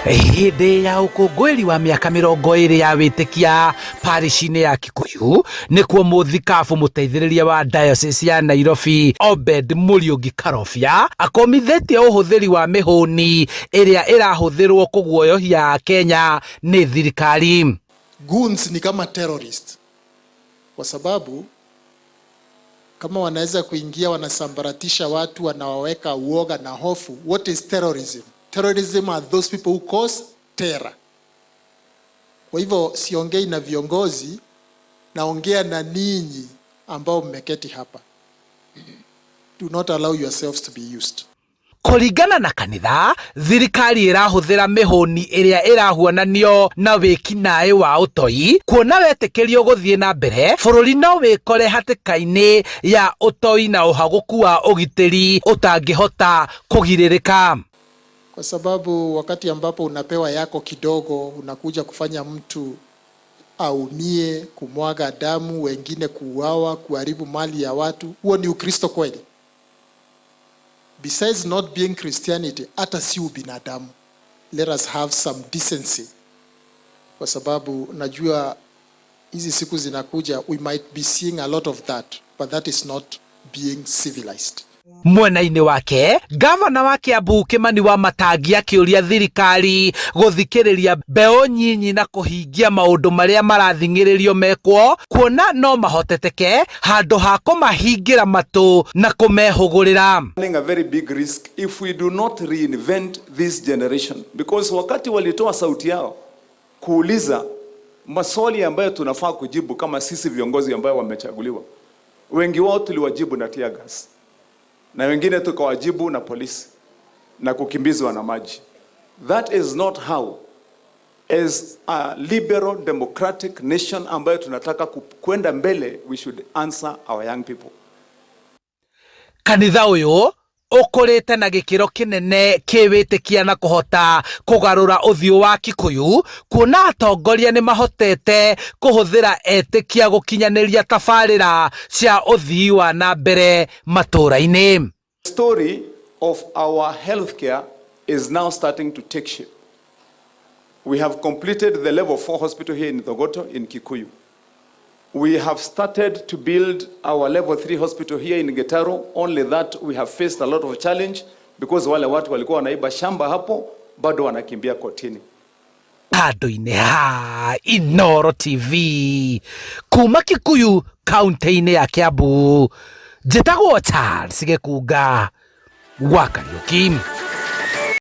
Hĩndĩ ya ũkũngũĩri wa mĩaka 20 ya wĩtĩkia parish-inĩ ya Kikuyu nĩkuo mũthikabu mũteithĩrĩria wa diocese ya Nairobi Obed Mũriũngi Karobia akomithĩtie ũhũthĩri wa mĩhũni ĩrĩa ĩrahũthĩrwo kũguoyohia Kenya nĩ thirikari. Goons ni kama terrorist kwa sababu kama wanaweza kuingia wanasambaratisha watu, wanawaweka uoga na hofu. What is terrorism? Terrorism are those people who cause terror. Kwa hivyo siongei na viongozi, naongea na ninyi ambao mmeketi hapa. Do not allow yourselves to be used. Kũringana na kanitha, thirikari ĩrahũthĩra mĩhũni ĩrĩa ĩrahuananio na wĩkinaĩ wa ũtoi, kuona wetĩkĩrio gũthiĩ na mbere, bũrũri no wĩkore hatĩka-inĩ ya ũtoi na ũhagũku wa ũgitĩri ũtangĩhota kũgirĩrĩka. Kwa sababu wakati ambapo unapewa yako kidogo, unakuja kufanya mtu aumie, kumwaga damu, wengine kuuawa, kuharibu mali ya watu, huo ni Ukristo kweli? Besides not being Christianity, hata si ubinadamu. Let us have some decency. Kwa sababu najua hizi siku zinakuja, we might be seeing a lot of that, but that is not being civilized. Mwena-inĩ wake, gavana wa Kiambu Kimani Wamatangi akĩũria thirikari gũthikĩrĩria mbeũ nyinyi na kũhingia maũndũ marĩa marathing'ĩrĩrio mekwo, kuona no mahoteteke handũ ha kũmahingĩra matũ na kũmehũgũrĩra. A very big risk if we do not reinvent this generation, because wakati walitoa sauti yao kuuliza maswali ambayo tunafaa kujibu kama sisi viongozi ambao wamechaguliwa, wengi wao tuliwajibu na tear gas, na wengine tukawajibu na polisi na kukimbizwa na maji. That is not how, as a liberal democratic nation ambayo tunataka kwenda mbele, we should answer our young people. Kanitha ũyũ ũkũrĩte na gĩkĩro kĩnene kĩwĩtĩkia na kũhota kũgarũra ũthiũ wa Kikuyu, kuona atongoria nĩ mahotete kũhũthĩra etĩkia gũkinyanĩria tabarĩra cia ũthii wa na mbere matũũra-inĩ. The story of our healthcare is now starting to take shape. We have completed the level 4 hospital here in Thogoto in Kikuyu. We have started to build our level 3 hospital here in Getaru, only that we have faced a lot of challenge because wale watu walikuwa wanaiba shamba hapo bado wanakimbia kotini. Handũ-inĩ ha Inooro TV kuma Kikuyu kaunti-inĩ ya Kiambu, njĩtagwo Charles Gĩkunga wa Kariũki.